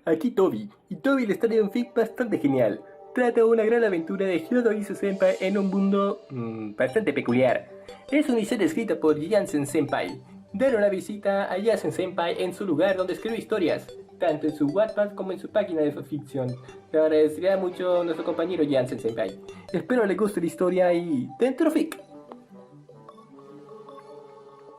Aquí Toby, y Toby les trae un fic bastante genial. Trata una gran aventura de Hyodo y su senpai en un mundo bastante peculiar. Es una historia escrita por Jansen Senpai. Dar una visita a Jansen Senpai en su lugar donde escribe historias, tanto en su Wattpad como en su página de fanfiction. Le agradecería mucho a nuestro compañero Jansen Senpai. Espero le guste la historia y dentro fic.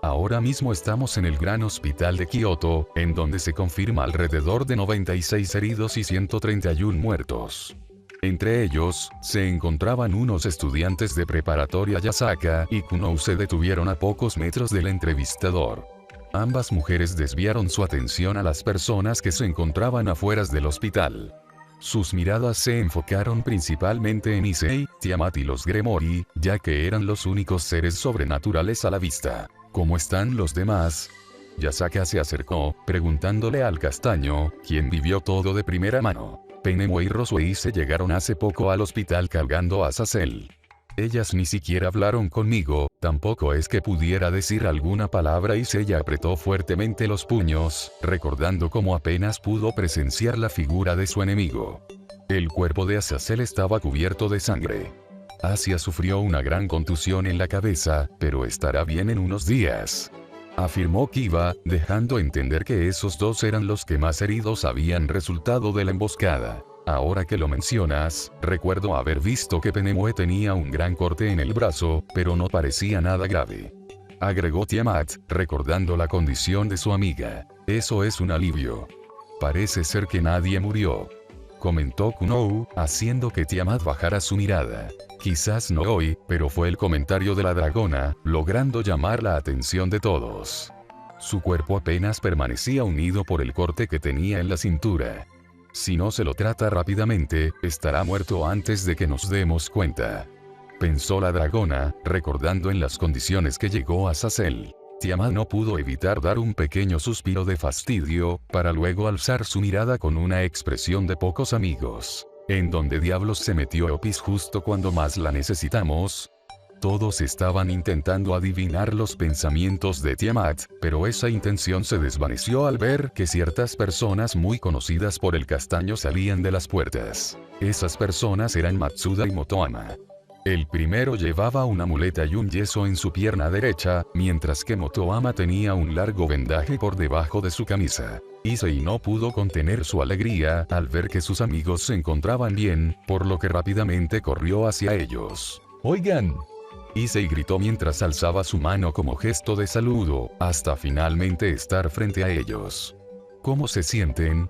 Ahora mismo estamos en el gran hospital de Kioto, en donde se confirma alrededor de 96 heridos y 131 muertos. Entre ellos, se encontraban unos estudiantes de preparatoria. Yasaka y Kunou se detuvieron a pocos metros del entrevistador. Ambas mujeres desviaron su atención a las personas que se encontraban afuera del hospital. Sus miradas se enfocaron principalmente en Issei, Tiamat y los Gremori, ya que eran los únicos seres sobrenaturales a la vista. ¿Cómo están los demás? Yasaka se acercó, preguntándole al castaño, quien vivió todo de primera mano. Penemue y Roswei se llegaron hace poco al hospital cargando a Sasel. Ellas ni siquiera hablaron conmigo, tampoco es que pudiera decir alguna palabra. Y ella apretó fuertemente los puños, recordando cómo apenas pudo presenciar la figura de su enemigo. El cuerpo de Azazel estaba cubierto de sangre. Asia sufrió una gran contusión en la cabeza, pero estará bien en unos días, afirmó Kiba, dejando entender que esos dos eran los que más heridos habían resultado de la emboscada. Ahora que lo mencionas, recuerdo haber visto que Penemue tenía un gran corte en el brazo, pero no parecía nada grave, agregó Tiamat, recordando la condición de su amiga. Eso es un alivio. Parece ser que nadie murió, comentó Kunou, haciendo que Tiamat bajara su mirada. Quizás no hoy, pero fue el comentario de la dragona, logrando llamar la atención de todos. Su cuerpo apenas permanecía unido por el corte que tenía en la cintura. Si no se lo trata rápidamente, estará muerto antes de que nos demos cuenta, pensó la dragona, recordando en las condiciones que llegó a Sasel. Tiamat no pudo evitar dar un pequeño suspiro de fastidio, para luego alzar su mirada con una expresión de pocos amigos. ¿En dónde diablos se metió Opis justo cuando más la necesitamos? Todos estaban intentando adivinar los pensamientos de Tiamat, pero esa intención se desvaneció al ver que ciertas personas muy conocidas por el castaño salían de las puertas. Esas personas eran Matsuda y Motoama. El primero llevaba una muleta y un yeso en su pierna derecha, mientras que Motoama tenía un largo vendaje por debajo de su camisa. Issei no pudo contener su alegría al ver que sus amigos se encontraban bien, por lo que rápidamente corrió hacia ellos. ¡Oigan!, Issei gritó mientras alzaba su mano como gesto de saludo, hasta finalmente estar frente a ellos. ¿Cómo se sienten?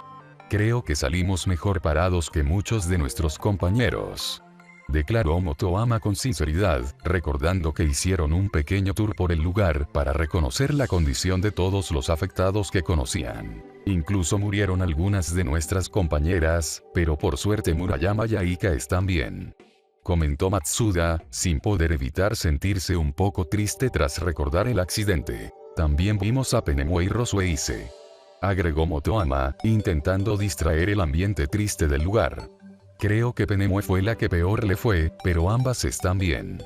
Creo que salimos mejor parados que muchos de nuestros compañeros, declaró Motoama con sinceridad, recordando que hicieron un pequeño tour por el lugar para reconocer la condición de todos los afectados que conocían. Incluso murieron algunas de nuestras compañeras, pero por suerte Murayama y Aika están bien, comentó Matsuda, sin poder evitar sentirse un poco triste tras recordar el accidente. También vimos a Penemue y Roswei, agregó Motoama, intentando distraer el ambiente triste del lugar. Creo que Penemue fue la que peor le fue, pero ambas están bien,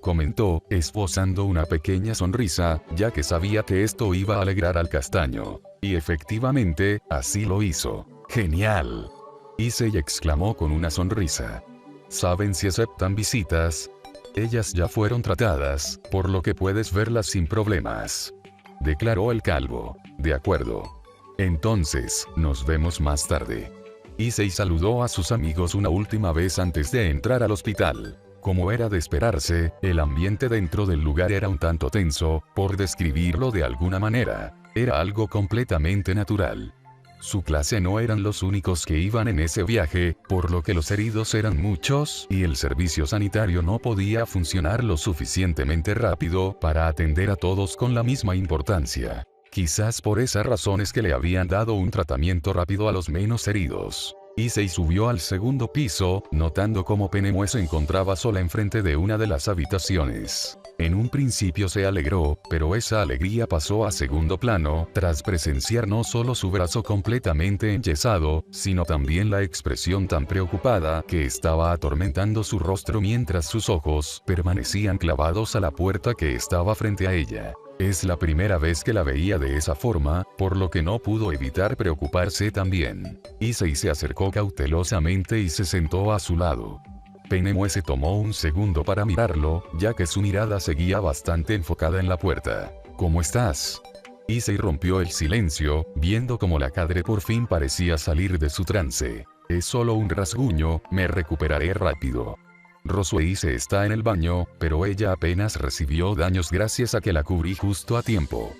comentó, esbozando una pequeña sonrisa, ya que sabía que esto iba a alegrar al castaño. Y efectivamente, así lo hizo. ¡Genial!, Issei exclamó con una sonrisa. ¿Saben si aceptan visitas? Ellas ya fueron tratadas, por lo que puedes verlas sin problemas, declaró el calvo. De acuerdo. Entonces, nos vemos más tarde. Issei saludó a sus amigos una última vez antes de entrar al hospital. Como era de esperarse, el ambiente dentro del lugar era un tanto tenso, por describirlo de alguna manera. Era algo completamente natural. Su clase no eran los únicos que iban en ese viaje, por lo que los heridos eran muchos, y el servicio sanitario no podía funcionar lo suficientemente rápido para atender a todos con la misma importancia. Quizás por esa razón es que le habían dado un tratamiento rápido a los menos heridos. Issei subió al segundo piso, notando cómo Penemue se encontraba sola enfrente de una de las habitaciones. En un principio se alegró, pero esa alegría pasó a segundo plano, tras presenciar no solo su brazo completamente enyesado, sino también la expresión tan preocupada que estaba atormentando su rostro mientras sus ojos permanecían clavados a la puerta que estaba frente a ella. Es la primera vez que la veía de esa forma, por lo que no pudo evitar preocuparse también. Issei se acercó cautelosamente y se sentó a su lado. Penemue se tomó un segundo para mirarlo, ya que su mirada seguía bastante enfocada en la puerta. ¿Cómo estás? Issei rompió el silencio, viendo como la cadre por fin parecía salir de su trance. Es solo un rasguño, me recuperaré rápido. Rosueise está en el baño, pero ella apenas recibió daños gracias a que la cubrí justo a tiempo.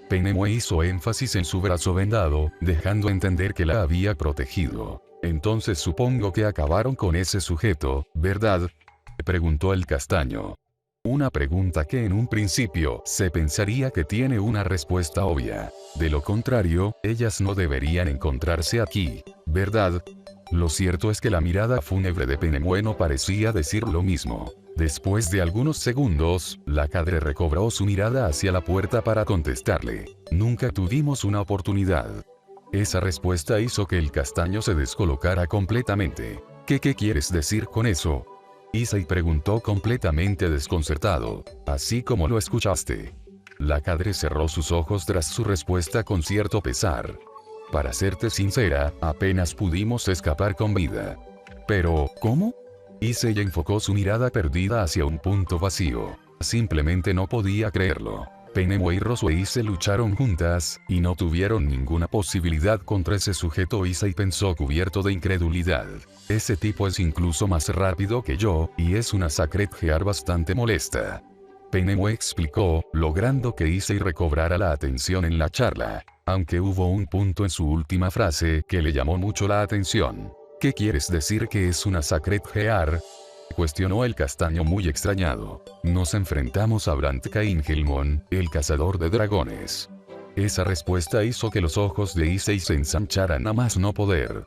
Penemue hizo énfasis en su brazo vendado, dejando entender que la había protegido. Entonces supongo que acabaron con ese sujeto, ¿verdad? Preguntó el castaño. Una pregunta que en un principio se pensaría que tiene una respuesta obvia. De lo contrario, ellas no deberían encontrarse aquí, ¿verdad? Lo cierto es que la mirada fúnebre de Penemue no parecía decir lo mismo. Después de algunos segundos, la cadre recobró su mirada hacia la puerta para contestarle. Nunca tuvimos una oportunidad. Esa respuesta hizo que el castaño se descolocara completamente. ¿Qué quieres decir con eso? Issei preguntó completamente desconcertado. Así como lo escuchaste. La cadre cerró sus ojos tras su respuesta con cierto pesar. Para serte sincera, apenas pudimos escapar con vida. Pero, ¿cómo? Issei enfocó su mirada perdida hacia un punto vacío. Simplemente no podía creerlo. Penemue y Rosueise lucharon juntas, y no tuvieron ninguna posibilidad contra ese sujeto. Issei pensó cubierto de incredulidad. Ese tipo es incluso más rápido que yo, y es una Sacred Gear bastante molesta. Penemue explicó, logrando que Issei recobrara la atención en la charla. Aunque hubo un punto en su última frase que le llamó mucho la atención. ¿Qué quieres decir que es una Sacred Gear? Cuestionó el castaño muy extrañado. Nos enfrentamos a Brant Kaingelmon, el cazador de dragones. Esa respuesta hizo que los ojos de Issei se ensancharan a más no poder.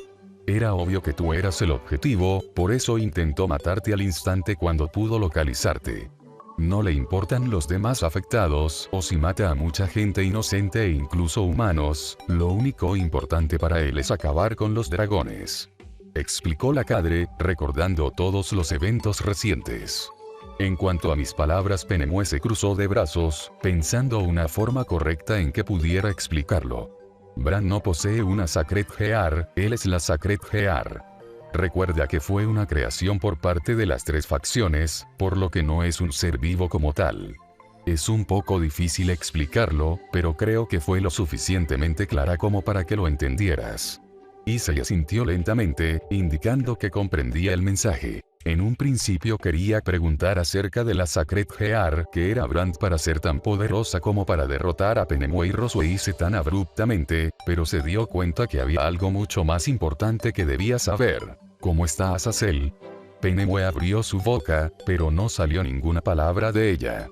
Era obvio que tú eras el objetivo, por eso intentó matarte al instante cuando pudo localizarte. No le importan los demás afectados, o si mata a mucha gente inocente e incluso humanos, lo único importante para él es acabar con los dragones. Explicó la cadre, recordando todos los eventos recientes. En cuanto a mis palabras, Penemue se cruzó de brazos, pensando una forma correcta en que pudiera explicarlo. Bran no posee una Sacred Gear, él es la Sacred Gear. Recuerda que fue una creación por parte de las tres facciones, por lo que no es un ser vivo como tal. Es un poco difícil explicarlo, pero creo que fue lo suficientemente clara como para que lo entendieras. Issei asintió lentamente, indicando que comprendía el mensaje. En un principio quería preguntar acerca de la Sacred Gear, que era Brant para ser tan poderosa como para derrotar a Penemue y Rosueise tan abruptamente, pero se dio cuenta que había algo mucho más importante que debía saber. ¿Cómo está Azazel? Penemue abrió su boca, pero no salió ninguna palabra de ella.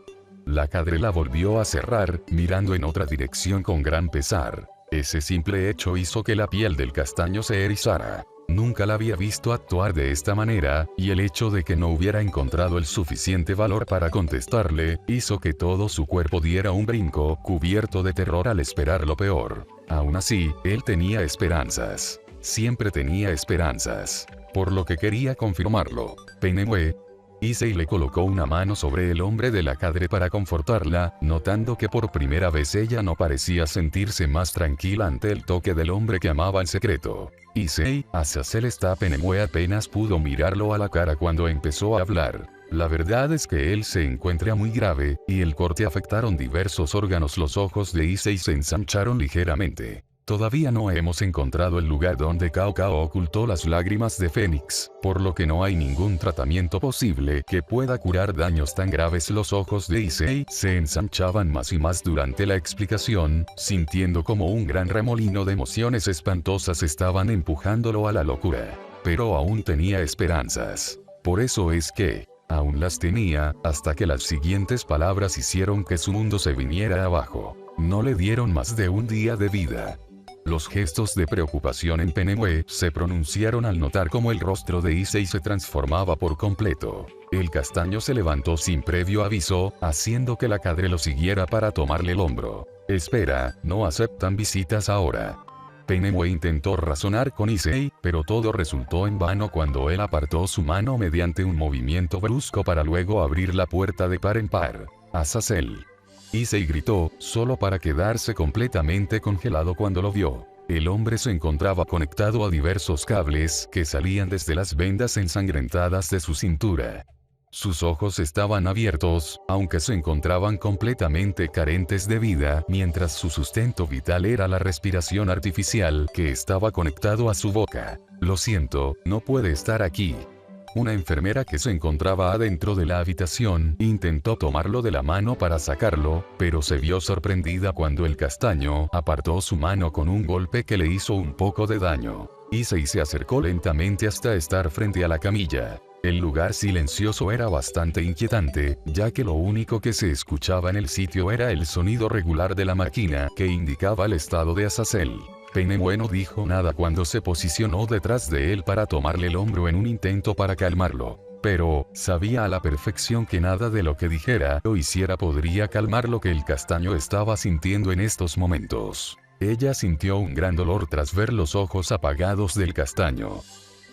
La cadre la volvió a cerrar, mirando en otra dirección con gran pesar. Ese simple hecho hizo que la piel del castaño se erizara. Nunca la había visto actuar de esta manera, y el hecho de que no hubiera encontrado el suficiente valor para contestarle, hizo que todo su cuerpo diera un brinco, cubierto de terror al esperar lo peor. Aún así, él tenía esperanzas. Siempre tenía esperanzas. Por lo que quería confirmarlo. Penemue. Issei le colocó una mano sobre el hombro de la cadre para confortarla, notando que por primera vez ella no parecía sentirse más tranquila ante el toque del hombre que amaba en secreto. Issei, Azazel está. Penemue apenas pudo mirarlo a la cara cuando empezó a hablar. La verdad es que él se encuentra muy grave, y el corte afectaron diversos órganos. Los ojos de Issei se ensancharon ligeramente. Todavía no hemos encontrado el lugar donde Cao Cao ocultó las lágrimas de Fénix, por lo que no hay ningún tratamiento posible que pueda curar daños tan graves. Los ojos de Issei se ensanchaban más y más durante la explicación, sintiendo como un gran remolino de emociones espantosas estaban empujándolo a la locura. Pero aún tenía esperanzas. Por eso es que, aún las tenía, hasta que las siguientes palabras hicieron que su mundo se viniera abajo. No le dieron más de un día de vida. Los gestos de preocupación en Penemue se pronunciaron al notar cómo el rostro de Issei se transformaba por completo. El castaño se levantó sin previo aviso, haciendo que la cadre lo siguiera para tomarle el hombro. Espera, no aceptan visitas ahora. Penemue intentó razonar con Issei, pero todo resultó en vano cuando él apartó su mano mediante un movimiento brusco para luego abrir la puerta de par en par. Azazel. Issei gritó, solo para quedarse completamente congelado cuando lo vio. El hombre se encontraba conectado a diversos cables que salían desde las vendas ensangrentadas de su cintura. Sus ojos estaban abiertos, aunque se encontraban completamente carentes de vida, mientras su sustento vital era la respiración artificial que estaba conectado a su boca. Lo siento, no puede estar aquí. Una enfermera que se encontraba adentro de la habitación intentó tomarlo de la mano para sacarlo, pero se vio sorprendida cuando el castaño apartó su mano con un golpe que le hizo un poco de daño. Issei se acercó lentamente hasta estar frente a la camilla. El lugar silencioso era bastante inquietante, ya que lo único que se escuchaba en el sitio era el sonido regular de la máquina que indicaba el estado de Azazel. Penemue no dijo nada cuando se posicionó detrás de él para tomarle el hombro en un intento para calmarlo. Pero, sabía a la perfección que nada de lo que dijera o hiciera podría calmar lo que el castaño estaba sintiendo en estos momentos. Ella sintió un gran dolor tras ver los ojos apagados del castaño.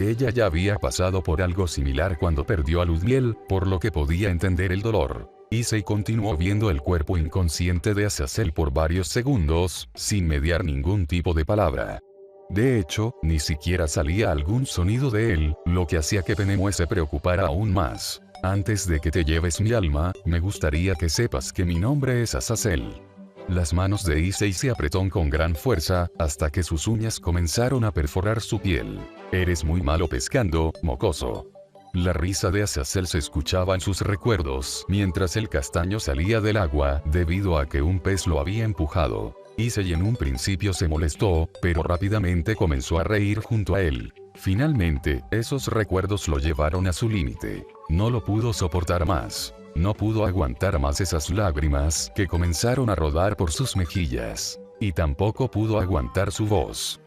Ella ya había pasado por algo similar cuando perdió a Ludmiel, por lo que podía entender el dolor. Issei continuó viendo el cuerpo inconsciente de Azazel por varios segundos, sin mediar ningún tipo de palabra. De hecho, ni siquiera salía algún sonido de él, lo que hacía que Penemue se preocupara aún más. Antes de que te lleves mi alma, me gustaría que sepas que mi nombre es Azazel. Las manos de Issei se apretaron con gran fuerza, hasta que sus uñas comenzaron a perforar su piel. Eres muy malo pescando, mocoso. La risa de Azazel se escuchaba en sus recuerdos mientras el castaño salía del agua debido a que un pez lo había empujado. Issei en un principio se molestó, pero rápidamente comenzó a reír junto a él. Finalmente, esos recuerdos lo llevaron a su límite. No lo pudo soportar más. No pudo aguantar más esas lágrimas que comenzaron a rodar por sus mejillas. Y tampoco pudo aguantar su voz.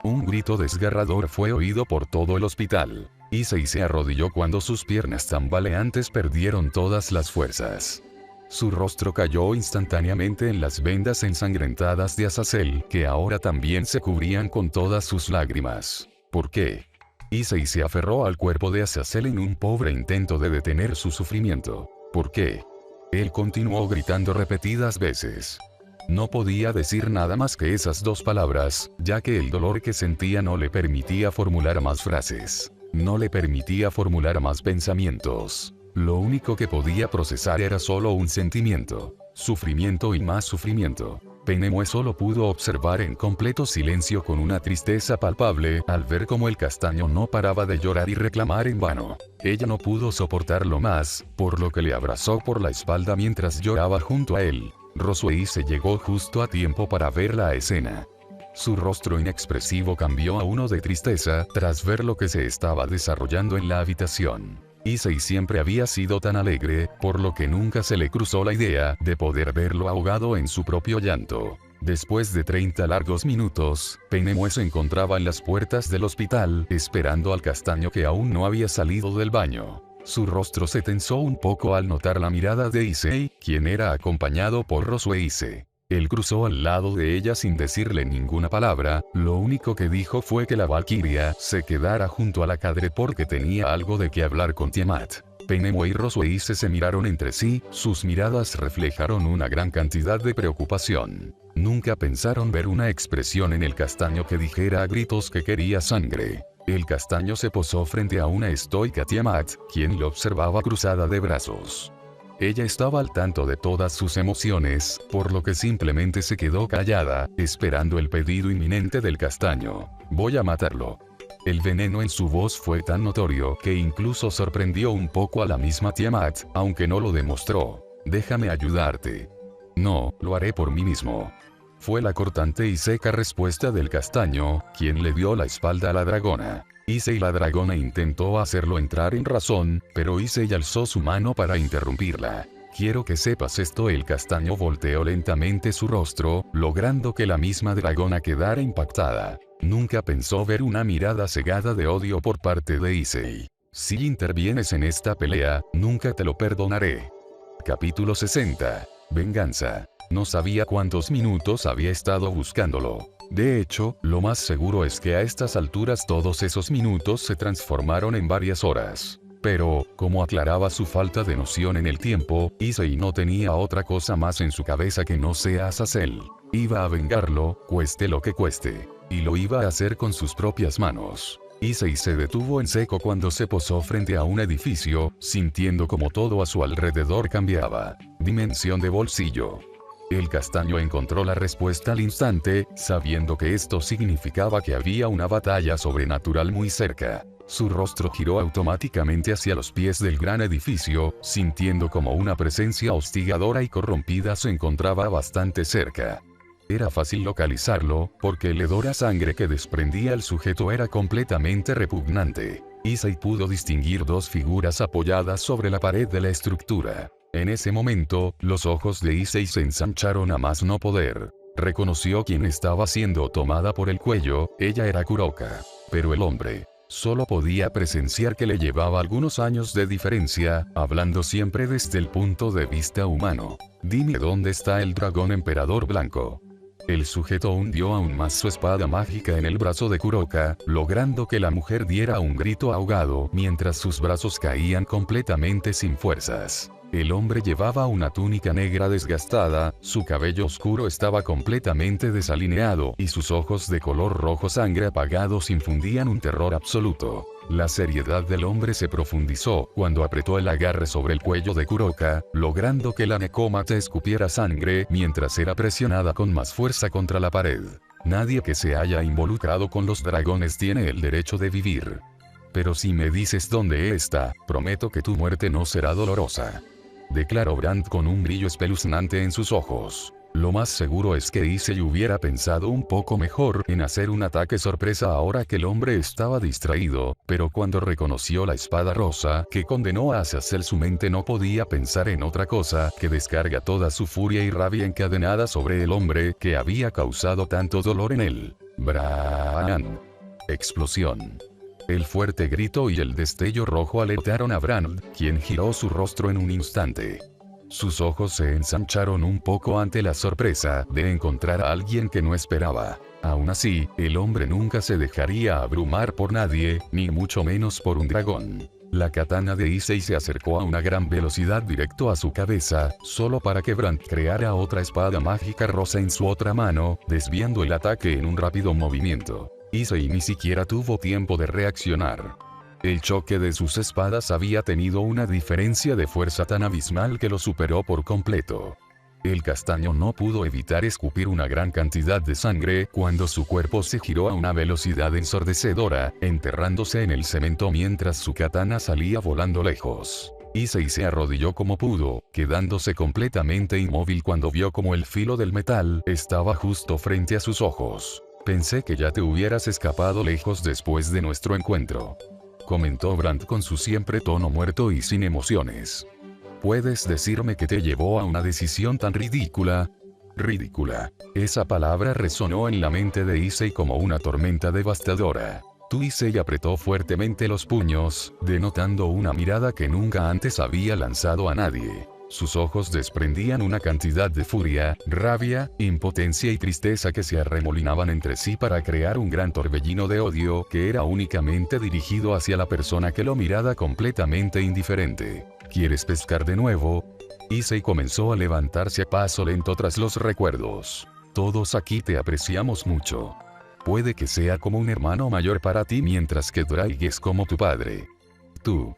Un grito desgarrador fue oído por todo el hospital. Issei se arrodilló cuando sus piernas tambaleantes perdieron todas las fuerzas. Su rostro cayó instantáneamente en las vendas ensangrentadas de Azazel, que ahora también se cubrían con todas sus lágrimas. ¿Por qué? Issei se aferró al cuerpo de Azazel en un pobre intento de detener su sufrimiento. ¿Por qué? Él continuó gritando repetidas veces. No podía decir nada más que esas dos palabras, ya que el dolor que sentía no le permitía formular más frases. No le permitía formular más pensamientos. Lo único que podía procesar era solo un sentimiento. Sufrimiento y más sufrimiento. Penemue solo pudo observar en completo silencio con una tristeza palpable al ver cómo el castaño no paraba de llorar y reclamar en vano. Ella no pudo soportarlo más, por lo que le abrazó por la espalda mientras lloraba junto a él. Roswell se llegó justo a tiempo para ver la escena. Su rostro inexpresivo cambió a uno de tristeza tras ver lo que se estaba desarrollando en la habitación. Issei siempre había sido tan alegre, por lo que nunca se le cruzó la idea de poder verlo ahogado en su propio llanto. Después de 30 largos minutos, Penemue se encontraba en las puertas del hospital, esperando al castaño que aún no había salido del baño. Su rostro se tensó un poco al notar la mirada de Issei, quien era acompañado por Roswell. Él cruzó al lado de ella sin decirle ninguna palabra, lo único que dijo fue que la Valquiria se quedara junto a la cadre porque tenía algo de qué hablar con Tiamat. Penemue y Roswell se miraron entre sí, sus miradas reflejaron una gran cantidad de preocupación. Nunca pensaron ver una expresión en el castaño que dijera a gritos que quería sangre. El castaño se posó frente a una estoica Tiamat, quien lo observaba cruzada de brazos. Ella estaba al tanto de todas sus emociones, por lo que simplemente se quedó callada, esperando el pedido inminente del castaño. Voy a matarlo. El veneno en su voz fue tan notorio que incluso sorprendió un poco a la misma Tiamat, aunque no lo demostró. Déjame ayudarte. No, lo haré por mí mismo. Fue la cortante y seca respuesta del castaño, quien le dio la espalda a la dragona. Issei y la dragona intentó hacerlo entrar en razón, pero Issei alzó su mano para interrumpirla. Quiero que sepas esto. El castaño volteó lentamente su rostro, logrando que la misma dragona quedara impactada. Nunca pensó ver una mirada cegada de odio por parte de Issei. Si intervienes en esta pelea, nunca te lo perdonaré. Capítulo 60. Venganza. No sabía cuántos minutos había estado buscándolo. De hecho, lo más seguro es que a estas alturas todos esos minutos se transformaron en varias horas. Pero, como aclaraba su falta de noción en el tiempo, Issei no tenía otra cosa más en su cabeza que no sea Azazel. Iba a vengarlo, cueste lo que cueste. Y lo iba a hacer con sus propias manos. Issei se detuvo en seco cuando se posó frente a un edificio, sintiendo como todo a su alrededor cambiaba. Dimensión de bolsillo. El castaño encontró la respuesta al instante, sabiendo que esto significaba que había una batalla sobrenatural muy cerca. Su rostro giró automáticamente hacia los pies del gran edificio, sintiendo como una presencia hostigadora y corrompida se encontraba bastante cerca. Era fácil localizarlo, porque el hedor a sangre que desprendía el sujeto era completamente repugnante. Issei pudo distinguir dos figuras apoyadas sobre la pared de la estructura. En ese momento, los ojos de Issei se ensancharon a más no poder. Reconoció quién estaba siendo tomada por el cuello, ella era Kuroka. Pero el hombre solo podía presenciar que le llevaba algunos años de diferencia, hablando siempre desde el punto de vista humano. Dime dónde está el dragón emperador blanco. El sujeto hundió aún más su espada mágica en el brazo de Kuroka, logrando que la mujer diera un grito ahogado mientras sus brazos caían completamente sin fuerzas. El hombre llevaba una túnica negra desgastada, su cabello oscuro estaba completamente desalineado y sus ojos de color rojo sangre apagados infundían un terror absoluto. La seriedad del hombre se profundizó cuando apretó el agarre sobre el cuello de Kuroka, logrando que la necómata escupiera sangre mientras era presionada con más fuerza contra la pared. Nadie que se haya involucrado con los dragones tiene el derecho de vivir. Pero si me dices dónde está, prometo que tu muerte no será dolorosa. Declaró Brandt con un brillo espeluznante en sus ojos. Lo más seguro es que Issei hubiera pensado un poco mejor en hacer un ataque sorpresa ahora que el hombre estaba distraído, pero cuando reconoció la espada rosa que condenó a Azazel, su mente no podía pensar en otra cosa que descarga toda su furia y rabia encadenada sobre el hombre que había causado tanto dolor en él. Bran. Explosión. El fuerte grito y el destello rojo alertaron a Brandt, quien giró su rostro en un instante. Sus ojos se ensancharon un poco ante la sorpresa de encontrar a alguien que no esperaba. Aún así, el hombre nunca se dejaría abrumar por nadie, ni mucho menos por un dragón. La katana de Issei se acercó a una gran velocidad directo a su cabeza, solo para que Brandt creara otra espada mágica rosa en su otra mano, desviando el ataque en un rápido movimiento. Issei ni siquiera tuvo tiempo de reaccionar. El choque de sus espadas había tenido una diferencia de fuerza tan abismal que lo superó por completo. El castaño no pudo evitar escupir una gran cantidad de sangre cuando su cuerpo se giró a una velocidad ensordecedora, enterrándose en el cemento mientras su katana salía volando lejos. Issei se arrodilló como pudo, quedándose completamente inmóvil cuando vio como el filo del metal estaba justo frente a sus ojos. Pensé que ya te hubieras escapado lejos después de nuestro encuentro, comentó Brandt con su siempre tono muerto y sin emociones. ¿Puedes decirme qué te llevó a una decisión tan ridícula? Ridícula. Esa palabra resonó en la mente de Issei como una tormenta devastadora. Issei apretó fuertemente los puños, denotando una mirada que nunca antes había lanzado a nadie. Sus ojos desprendían una cantidad de furia, rabia, impotencia y tristeza que se arremolinaban entre sí para crear un gran torbellino de odio que era únicamente dirigido hacia la persona que lo miraba completamente indiferente. ¿Quieres pescar de nuevo? Issei comenzó a levantarse a paso lento tras los recuerdos. Todos aquí te apreciamos mucho. Puede que sea como un hermano mayor para ti mientras que Drake es como tu padre. Tú.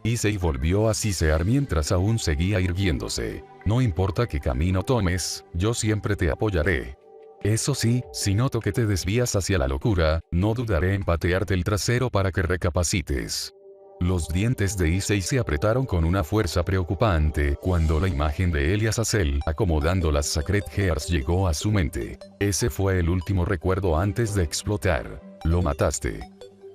Issei volvió a sisear mientras aún seguía irguiéndose. No importa qué camino tomes, yo siempre te apoyaré. Eso sí, si noto que te desvías hacia la locura, no dudaré en patearte el trasero para que recapacites. Los dientes de Issei se apretaron con una fuerza preocupante cuando la imagen de él y Azazel acomodando las Sacred Gears llegó a su mente. Ese fue el último recuerdo antes de explotar. Lo mataste.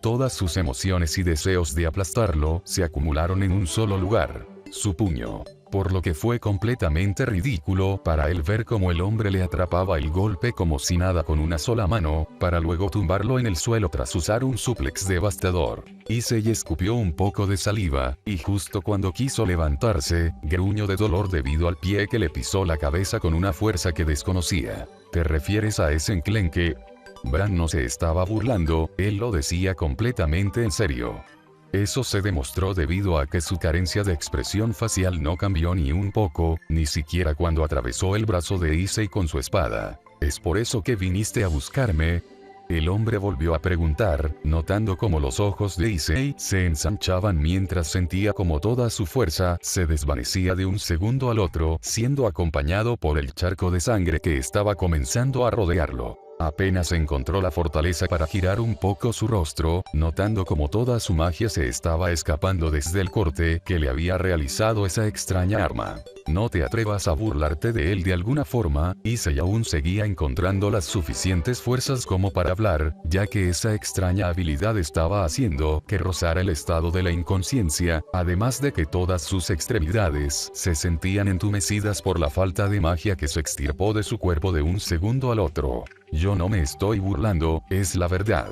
Todas sus emociones y deseos de aplastarlo se acumularon en un solo lugar, su puño. Por lo que fue completamente ridículo para él ver cómo el hombre le atrapaba el golpe como si nada con una sola mano, para luego tumbarlo en el suelo tras usar un suplex devastador. Issei escupió un poco de saliva, y justo cuando quiso levantarse, gruñó de dolor debido al pie que le pisó la cabeza con una fuerza que desconocía. ¿Te refieres a ese enclenque? Brandt no se estaba burlando, él lo decía completamente en serio. Eso se demostró debido a que su carencia de expresión facial no cambió ni un poco, ni siquiera cuando atravesó el brazo de Issei con su espada. ¿Es por eso que viniste a buscarme? El hombre volvió a preguntar, notando cómo los ojos de Issei se ensanchaban mientras sentía como toda su fuerza se desvanecía de un segundo al otro, siendo acompañado por el charco de sangre que estaba comenzando a rodearlo. Apenas encontró la fortaleza para girar un poco su rostro, notando como toda su magia se estaba escapando desde el corte que le había realizado esa extraña arma. No te atrevas a burlarte de él de alguna forma, Issei aún seguía encontrando las suficientes fuerzas como para hablar, ya que esa extraña habilidad estaba haciendo que rozara el estado de la inconsciencia, además de que todas sus extremidades se sentían entumecidas por la falta de magia que se extirpó de su cuerpo de un segundo al otro. Yo no me estoy burlando, es la verdad.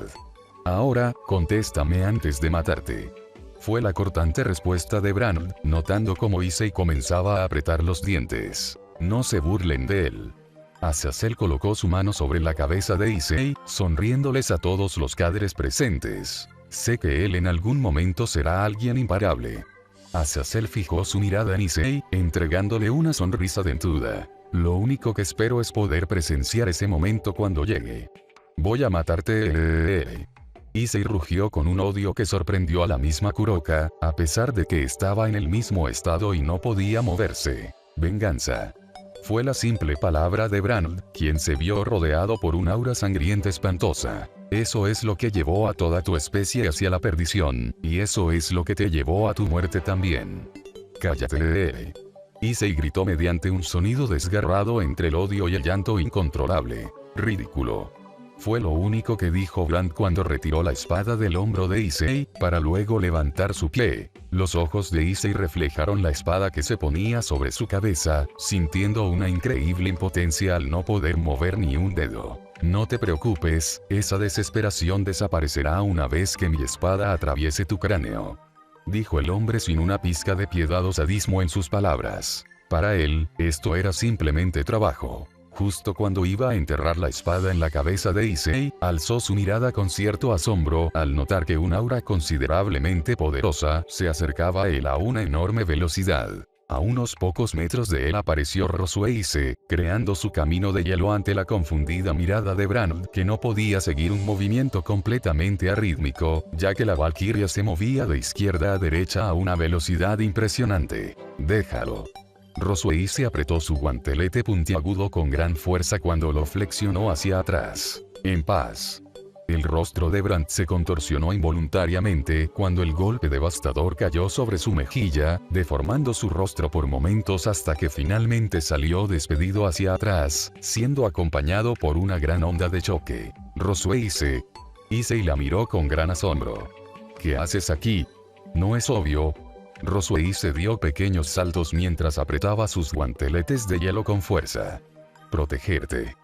Ahora, contéstame antes de matarte. Fue la cortante respuesta de Brand, notando cómo Issei comenzaba a apretar los dientes. No se burlen de él. Azazel colocó su mano sobre la cabeza de Issei, sonriéndoles a todos los cadres presentes. Sé que él en algún momento será alguien imparable. Azazel fijó su mirada en Issei, entregándole una sonrisa dentuda. Lo único que espero es poder presenciar ese momento cuando llegue. Voy a matarte. Issei rugió con un odio que sorprendió a la misma Kuroka, a pesar de que estaba en el mismo estado y no podía moverse. Venganza. Fue la simple palabra de Brand, quien se vio rodeado por un aura sangrienta espantosa. Eso es lo que llevó a toda tu especie hacia la perdición, y eso es lo que te llevó a tu muerte también. Cállate. Issei gritó mediante un sonido desgarrado entre el odio y el llanto incontrolable. Ridículo. Fue lo único que dijo Brand cuando retiró la espada del hombro de Issei, para luego levantar su pie. Los ojos de Issei reflejaron la espada que se ponía sobre su cabeza, sintiendo una increíble impotencia al no poder mover ni un dedo. No te preocupes, esa desesperación desaparecerá una vez que mi espada atraviese tu cráneo. Dijo el hombre sin una pizca de piedad o sadismo en sus palabras. Para él, esto era simplemente trabajo. Justo cuando iba a enterrar la espada en la cabeza de Issei, alzó su mirada con cierto asombro al notar que un aura considerablemente poderosa se acercaba a él a una enorme velocidad. A unos pocos metros de él apareció Rosueise, creando su camino de hielo ante la confundida mirada de Brand, que no podía seguir un movimiento completamente arrítmico, ya que la valquiria se movía de izquierda a derecha a una velocidad impresionante. Déjalo. Rosueise apretó su guantelete puntiagudo con gran fuerza cuando lo flexionó hacia atrás. En paz. El rostro de Brand se contorsionó involuntariamente cuando el golpe devastador cayó sobre su mejilla, deformando su rostro por momentos hasta que finalmente salió despedido hacia atrás, siendo acompañado por una gran onda de choque. Rosueise. Issei la miró con gran asombro. ¿Qué haces aquí? No es obvio. Rosueise dio pequeños saltos mientras apretaba sus guanteletes de hielo con fuerza. Protegerte.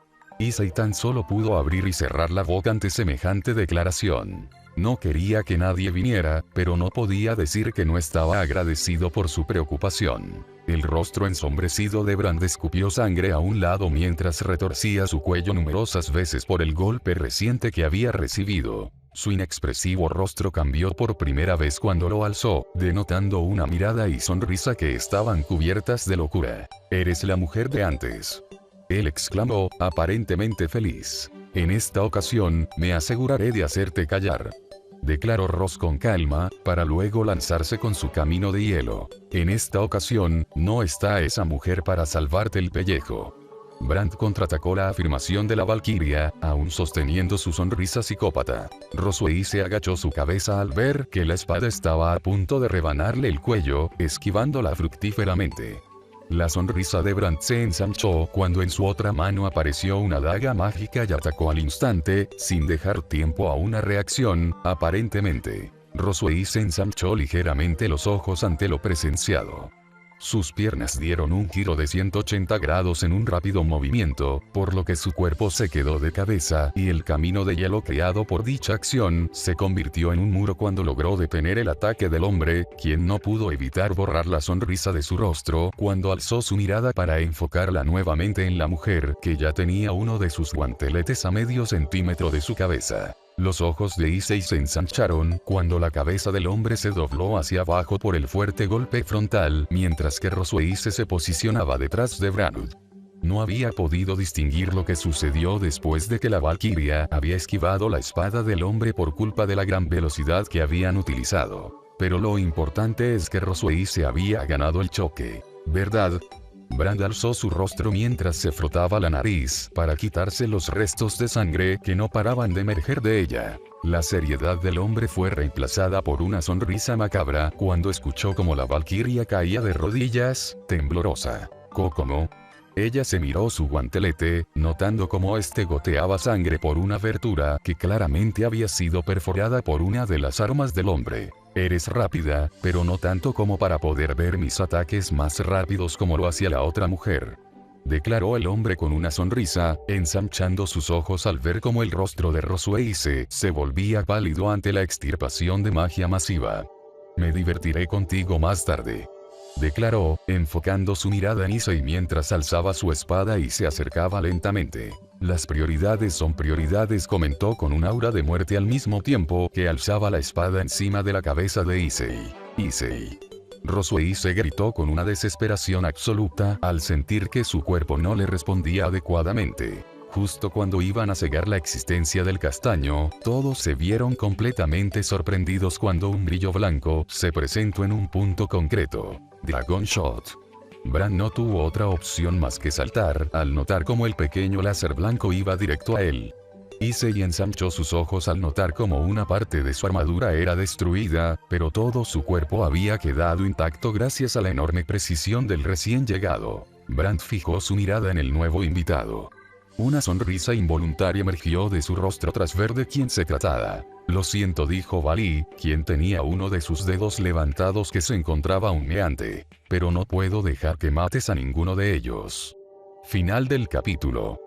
Issei tan solo pudo abrir y cerrar la boca ante semejante declaración. No quería que nadie viniera, pero no podía decir que no estaba agradecido por su preocupación. El rostro ensombrecido de Brand escupió sangre a un lado mientras retorcía su cuello numerosas veces por el golpe reciente que había recibido. Su inexpresivo rostro cambió por primera vez cuando lo alzó, denotando una mirada y sonrisa que estaban cubiertas de locura. «Eres la mujer de antes», él exclamó, aparentemente feliz. «En esta ocasión, me aseguraré de hacerte callar», declaró Ross con calma, para luego lanzarse con su camino de hielo. «En esta ocasión, no está esa mujer para salvarte el pellejo». Brand contraatacó la afirmación de la valquiria, aún sosteniendo su sonrisa psicópata. Rosueise agachó su cabeza al ver que la espada estaba a punto de rebanarle el cuello, esquivándola fructíferamente. La sonrisa de Brand se ensanchó cuando en su otra mano apareció una daga mágica y atacó al instante, sin dejar tiempo a una reacción, aparentemente. Rosueise ensanchó ligeramente los ojos ante lo presenciado. Sus piernas dieron un giro de 180 grados en un rápido movimiento, por lo que su cuerpo se quedó de cabeza y el camino de hielo creado por dicha acción se convirtió en un muro cuando logró detener el ataque del hombre, quien no pudo evitar borrar la sonrisa de su rostro cuando alzó su mirada para enfocarla nuevamente en la mujer que ya tenía uno de sus guanteletes a medio centímetro de su cabeza. Los ojos de Issei se ensancharon cuando la cabeza del hombre se dobló hacia abajo por el fuerte golpe frontal, mientras que Rosueise se posicionaba detrás de Branud. No había podido distinguir lo que sucedió después de que la valquiria había esquivado la espada del hombre por culpa de la gran velocidad que habían utilizado. Pero lo importante es que Rosueise había ganado el choque, ¿verdad? Brand alzó su rostro mientras se frotaba la nariz para quitarse los restos de sangre que no paraban de emerger de ella. La seriedad del hombre fue reemplazada por una sonrisa macabra cuando escuchó como la valquiria caía de rodillas, temblorosa. ¿Cómo? Ella se miró su guantelete, notando cómo este goteaba sangre por una abertura que claramente había sido perforada por una de las armas del hombre. Eres rápida, pero no tanto como para poder ver mis ataques más rápidos como lo hacía la otra mujer, declaró el hombre con una sonrisa, ensanchando sus ojos al ver cómo el rostro de Rosueise se volvía pálido ante la extirpación de magia masiva. Me divertiré contigo más tarde, declaró, enfocando su mirada en Issei mientras alzaba su espada y se acercaba lentamente. Las prioridades son prioridades, comentó con un aura de muerte al mismo tiempo que alzaba la espada encima de la cabeza de Issei. Issei. Rosueise gritó con una desesperación absoluta al sentir que su cuerpo no le respondía adecuadamente. Justo cuando iban a cegar la existencia del castaño, todos se vieron completamente sorprendidos cuando un brillo blanco se presentó en un punto concreto. Dragon Shot. Bran no tuvo otra opción más que saltar al notar cómo el pequeño láser blanco iba directo a él. Issei ensanchó sus ojos al notar cómo una parte de su armadura era destruida, pero todo su cuerpo había quedado intacto gracias a la enorme precisión del recién llegado. Bran fijó su mirada en el nuevo invitado. Una sonrisa involuntaria emergió de su rostro tras ver de quién se trataba. Lo siento, dijo Vali, quien tenía uno de sus dedos levantados que se encontraba humeante. Pero no puedo dejar que mates a ninguno de ellos. Final del capítulo.